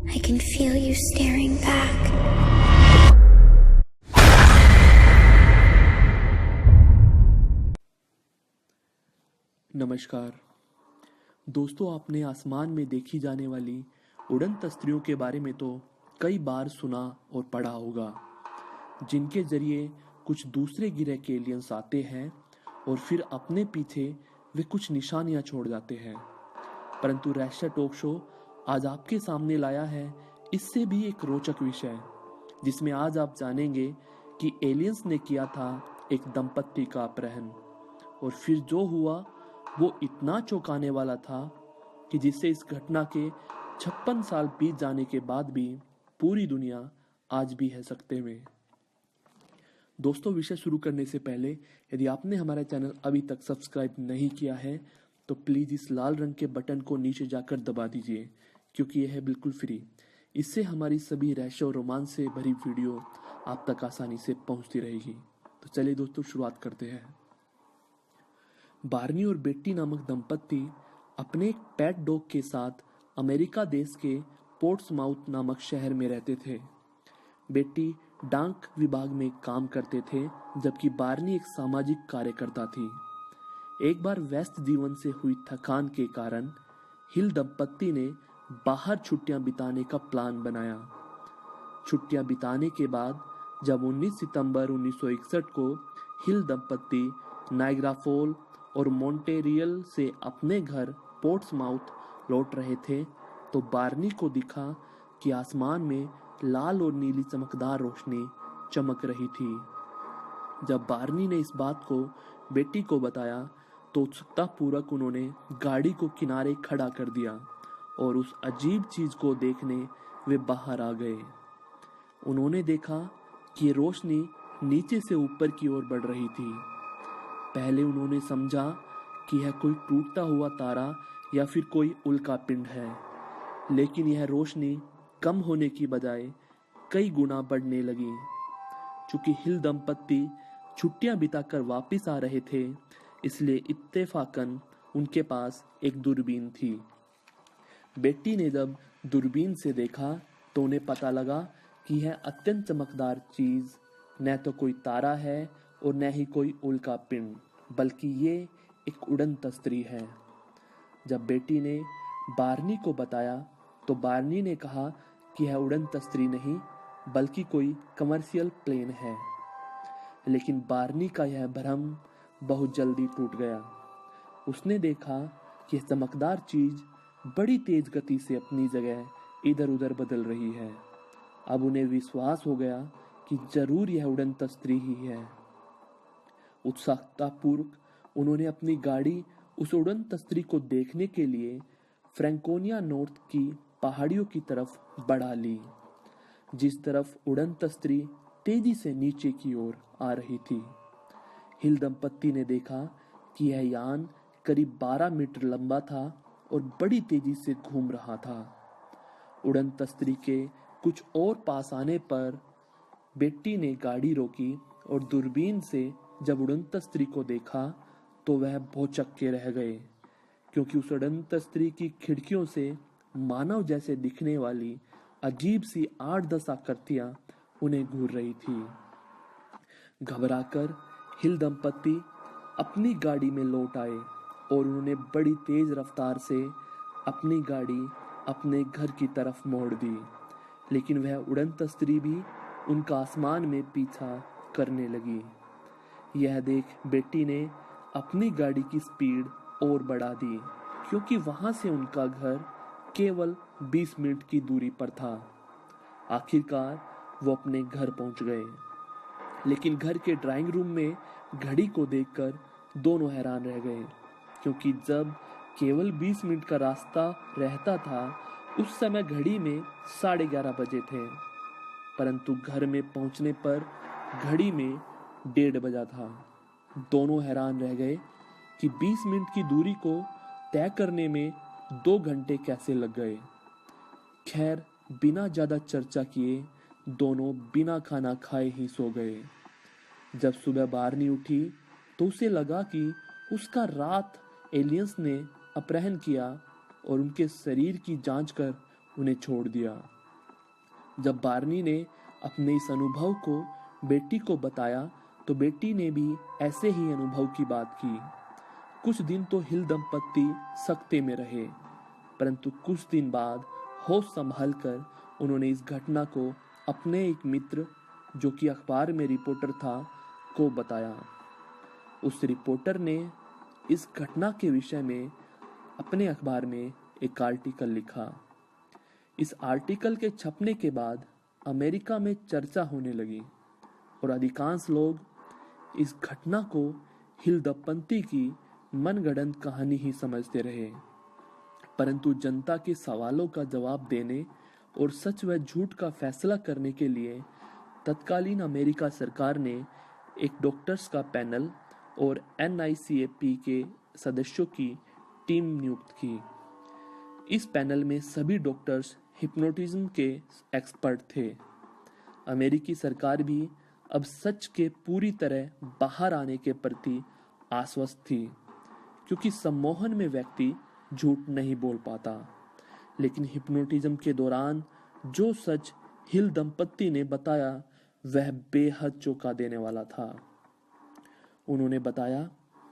I can feel you staring back. नमस्कार दोस्तों, आपने आसमान में देखी जाने वाली उड़न तस्त्रियों के बारे में तो कई बार सुना और पढ़ा होगा, जिनके जरिए कुछ दूसरे ग्रह के एलियंस आते हैं और फिर अपने पीछे वे कुछ निशानियां छोड़ जाते हैं। परंतु रहस्य टॉक शो आज आपके सामने लाया है इससे भी एक रोचक विषय, जिसमें आज आप जानेंगे कि एलियंस ने किया था एक दंपत्ति का अपहरण, और फिर जो हुआ वो इतना चौंकाने वाला था कि जिससे इस घटना के 56 साल बीत जाने के बाद भी पूरी दुनिया आज भी है सकते में। दोस्तों, विषय शुरू करने से पहले यदि आपने हमारा चैनल अभी तक सब्सक्राइब नहीं किया है तो प्लीज़ इस लाल रंग के बटन को नीचे जाकर दबा दीजिए, क्योंकि यह है बिल्कुल फ्री। इससे हमारी सभी रहस्य और रोमांच से भरी वीडियो आप तक आसानी से पहुंचती रहेगी। तो चलिए दोस्तों, शुरुआत करते हैं। बार्नी और बेट्टी नामक दंपत्ति अपने एक पेट डॉग के साथ अमेरिका देश के पोर्ट्समाउथ नामक शहर में रहते थे। बेट्टी डाक विभाग में काम करते थे, जबकि बार्नी एक सामाजिक कार्यकर्ता थी। एक बार व्यस्त जीवन से हुई थकान के कारण हिल दंपत्ति ने बाहर छुट्टियां बिताने का प्लान बनाया। छुट्टियां बिताने के बाद जब 19 सितंबर 1961 को हिल दंपत्ति नायग्रा फॉल और मॉन्टेरियल से अपने घर पोर्ट्समाउथ लौट रहे थे, तो बार्नी को दिखा कि आसमान में लाल और नीली चमकदार रोशनी चमक रही थी। जब बार्नी ने इस बात को बेटी को बताया तो उत्सुकतापूर्वक उन्होंने गाड़ी को किनारे खड़ा कर दिया और उस अजीब चीज को देखने वे बाहर आ गए। उन्होंने देखा कि ये रोशनी नीचे से ऊपर की ओर बढ़ रही थी। पहले उन्होंने समझा कि यह कोई टूटता हुआ तारा या फिर कोई उल्का पिंड है, लेकिन यह रोशनी कम होने की बजाय कई गुना बढ़ने लगी। चूंकि हिल दंपत्ति छुट्टियां बिताकर वापस आ रहे थे, इसलिए इत्तेफाकन उनके पास एक दूरबीन थी। बेटी ने जब दूरबीन से देखा तो उन्हें पता लगा कि यह अत्यंत चमकदार चीज न तो कोई तारा है और न ही कोई उल्का पिंड, बल्कि ये एक उड़न तस्त्री है। जब बेटी ने बार्नी को बताया तो बार्नी ने कहा कि यह उड़न तस्त्री नहीं बल्कि कोई कमर्शियल प्लेन है। लेकिन बार्नी का यह भ्रम बहुत जल्दी टूट गया। उसने देखा कि यह चमकदार चीज बड़ी तेज गति से अपनी जगह इधर उधर बदल रही है। अब उन्हें विश्वास हो गया कि जरूर यह उड़न तस्त्री ही है। उत्सुकतापूर्वक उन्होंने अपनी गाड़ी उस उड़न तस्त्री को देखने के लिए फ्रैंकोनिया नॉर्थ की पहाड़ियों की तरफ बढ़ा ली, जिस तरफ उड़न तस्त्री तेजी से नीचे की ओर आ रही थी। हिल दंपत्ति ने देखा कि यह यान करीब 12 मीटर लंबा था और बड़ी तेजी से घूम रहा था। उड़न तस्त्री के कुछ और पास आने पर बेटी ने गाड़ी रोकी और दूरबीन से जब उड़न तस्त्री को देखा तो वह भौचक्के रह गए, क्योंकि उस उड़न तस्त्री की खिड़कियों से मानव जैसे दिखने वाली अजीब सी 8-10 आकृतियां उन्हें घूर रही थी। घबराकर हिल दंपत्ति अपनी गाड़ी में लौट आए और उन्होंने बड़ी तेज रफ्तार से अपनी गाड़ी अपने घर की तरफ मोड़ दी, लेकिन वह उड़न तस्त्री भी उनका आसमान में पीछा करने लगी। यह देख बेटी ने अपनी गाड़ी की स्पीड और बढ़ा दी, क्योंकि वहां से उनका घर केवल 20 मिनट की दूरी पर था। आखिरकार वो अपने घर पहुंच गए, लेकिन घर के ड्राइंग रूम में घड़ी को देखकर दोनों हैरान रह गए, क्योंकि जब केवल 20 मिनट का रास्ता रहता था उस समय घड़ी में 11:30 बजे थे, परंतु घर में पहुंचने पर घड़ी में 1:30 बजा था। दोनों हैरान रह गए कि 20 मिनट की दूरी को तय करने में 2 घंटे कैसे लग गए। खैर, बिना ज्यादा चर्चा किए दोनों बिना खाना खाए ही सो गए। जब सुबह बार्नी उठी तो उसे लगा कि उसका रात एलियंस ने अपहरण किया और उनके शरीर की जांच कर उन्हें छोड़ दिया। जब बार्नी ने अपने इस अनुभव को बेटी को बताया तो बेटी ने भी ऐसे ही अनुभव की बात की। कुछ दिन तो हिल दंपत्ति सकते में रहे, परंतु कुछ दिन बाद होश संभाल कर उन्होंने इस घटना को अपने एक मित्र, जो कि अखबार में रिपोर्टर था, को बताया। उस रिपोर्टर ने इस घटना के विषय में अपने अखबार में एक आर्टिकल लिखा। इस आर्टिकल के छपने के बाद अमेरिका में चर्चा होने लगी और अधिकांश लोग इस घटना को हिल दंपत्ति की मनगढ़ंत कहानी ही समझते रहे। परंतु जनता के सवालों का जवाब देने और सच व झूठ का फैसला करने के लिए तत्कालीन अमेरिका सरकार ने एक डॉक्टर्स का पैनल और NICAP के सदस्यों की टीम नियुक्त की। इस पैनल में सभी डॉक्टर्स हिप्नोटिज्म के एक्सपर्ट थे। अमेरिकी सरकार भी अब सच के पूरी तरह बाहर आने के प्रति आश्वस्त थी, क्योंकि सम्मोहन में व्यक्ति झूठ नहीं बोल पाता। लेकिन हिप्नोटिज्म के दौरान जो सच हिल दंपत्ति ने बताया वह बेहद चौंका देने वाला था। उन्होंने बताया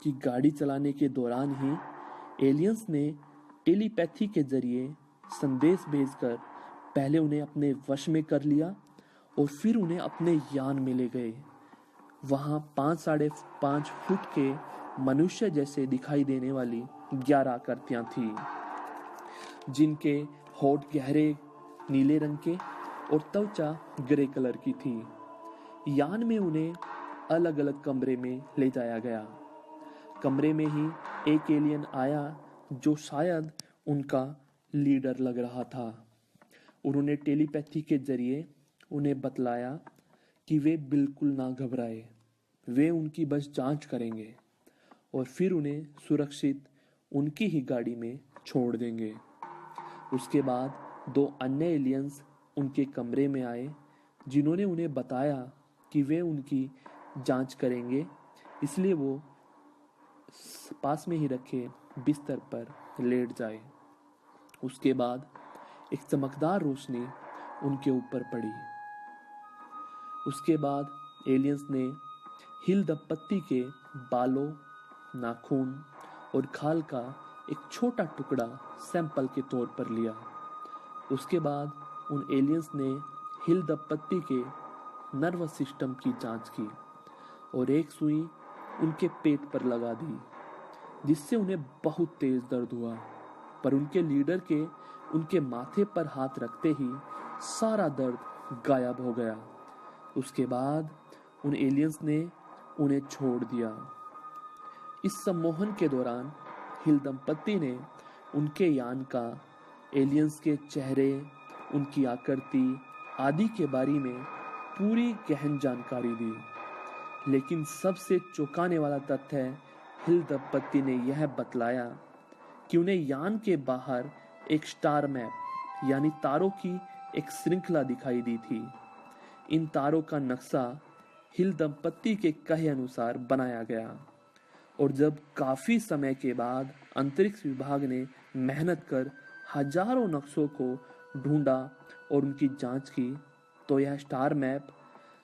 कि गाड़ी चलाने के दौरान ही एलियंस ने टेलीपैथी के जरिए संदेश भेजकर पहले उन्हें अपने वश में कर लिया और फिर उन्हें अपने यान में ले गए। वहां 5.5 फुट के मनुष्य जैसे दिखाई देने वाली 11 आकृतियां थी, जिनके होठ गहरे नीले रंग के और त्वचा ग्रे कलर की थी। यान में उन्हें अलग अलग कमरे में ले जाया गया। कमरे में ही एक एलियन आया जो शायद उनका लीडर लग रहा था। उन्होंने टेलीपैथी के जरिए उन्हें बतलाया कि वे बिल्कुल ना घबराए, वे उनकी बस जांच करेंगे और फिर उन्हें सुरक्षित उनकी ही गाड़ी में छोड़ देंगे। उसके बाद 2 अन्य एलियंस उनके कमरे में आए, जिन्होंने उन्हें बताया कि वे उनकी जांच करेंगे, इसलिए वो पास में ही रखे बिस्तर पर लेट जाए। उसके बाद एक चमकदार रोशनी उनके ऊपर पड़ी। उसके बाद एलियंस ने हिल दंपत्ति के बालों, नाखून और खाल का एक छोटा टुकड़ा सैंपल के तौर पर लिया। उसके बाद उन एलियंस ने हिल दंपत्ति के नर्वस सिस्टम की जांच की और एक सुई उनके पेट पर लगा दी, जिससे उन्हें बहुत तेज दर्द हुआ। पर उनके लीडर के उनके माथे पर हाथ रखते ही सारा दर्द गायब हो गया। उसके बाद उन एलियंस ने उन्हें छोड़ दिया। इस सम्मोहन के दौरान हिल दंपत्ति ने उनके यान का, एलियंस के चेहरे, उनकी आकृति आदि के बारे में पूरी गहन जानकारी दी। लेकिन सबसे चौंकाने वाला तथ्य है, हिल दंपत्ति ने यह बतलाया कि उन्हें यान के बाहर एक स्टार मैप यानी तारों की एक श्रृंखला दिखाई दी थी। इन तारों का नक्शा हिल दंपत्ति के कहे अनुसार बनाया गया और जब काफी समय के बाद अंतरिक्ष विभाग ने मेहनत कर हजारों नक्शों को ढूंढा और उनकी जांच की, तो यह स्टार मैप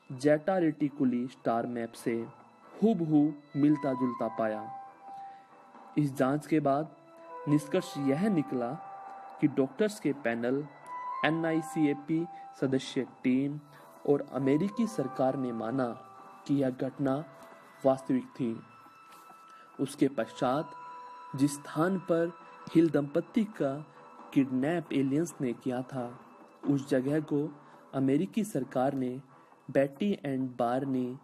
जेटा रेटिकुली स्टार मैप से हूबहू मिलता जुलता पाया। इस जांच के बाद निष्कर्ष यह निकला कि डॉक्टर्स के पैनल, NICAP सदस्य टीम और अमेरिकी सरकार ने माना कि यह घटना वास्तविक थी। उसके पश्चात जिस स्थान पर हिल दंपत्ति का किडनैप एलियंस ने किया था, उस जगह को अमेरिकी सरकार ने बेटी एंड बार्नी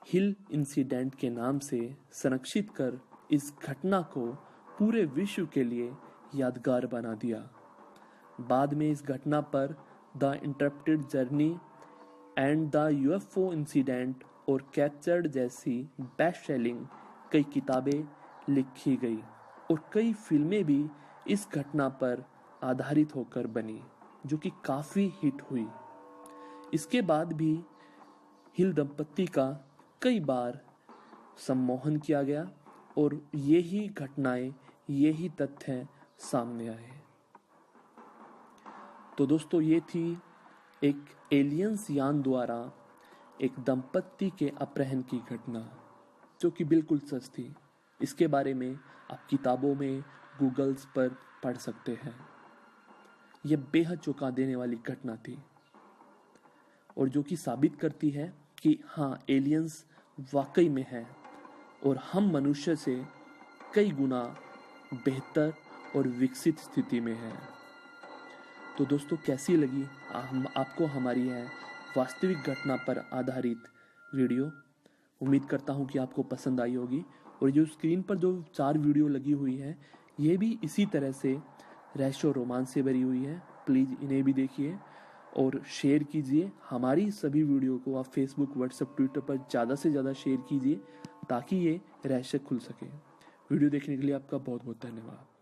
हिल इंसिडेंट के नाम से संरक्षित कर इस घटना को पूरे विश्व के लिए यादगार बना दिया। बाद में इस घटना पर the interrupted journey and the UFO incident और कैप्चर्ड जैसी बेस्ट सेलिंग कई किताबें लिखी गई और कई फिल्में भी इस घटना पर आधारित होकर बनी, जो कि काफी हिट हुई। इसके बाद भी हिल दंपत्ति का कई बार सम्मोहन किया गया और यही घटनाएं, यही तथ्य सामने आए। तो दोस्तों ये थी एक एलियंस यान द्वारा एक दंपत्ति के अपहरण की घटना, जो कि बिल्कुल सच थी। इसके बारे में आप किताबों में, गूगल्स पर पढ़ सकते हैं। यह बेहद चौंका देने वाली घटना थी, और जो कि साबित करती है कि हाँ, एलियंस वाकई में है और हम मनुष्य से कई गुना बेहतर और विकसित स्थिति में है। तो दोस्तों, कैसी लगी आपको हमारी यह वास्तविक घटना पर आधारित वीडियो? उम्मीद करता हूँ कि आपको पसंद आई होगी। और जो स्क्रीन पर जो 4 वीडियो लगी हुई है, ये भी इसी तरह से रहस्य और रोमांच से भरी हुई है। प्लीज़ इन्हें भी देखिए और शेयर कीजिए। हमारी सभी वीडियो को आप फेसबुक, व्हाट्सएप, ट्विटर पर ज़्यादा से ज़्यादा शेयर कीजिए, ताकि ये रहस्य खुल सके। वीडियो देखने के लिए आपका बहुत बहुत धन्यवाद।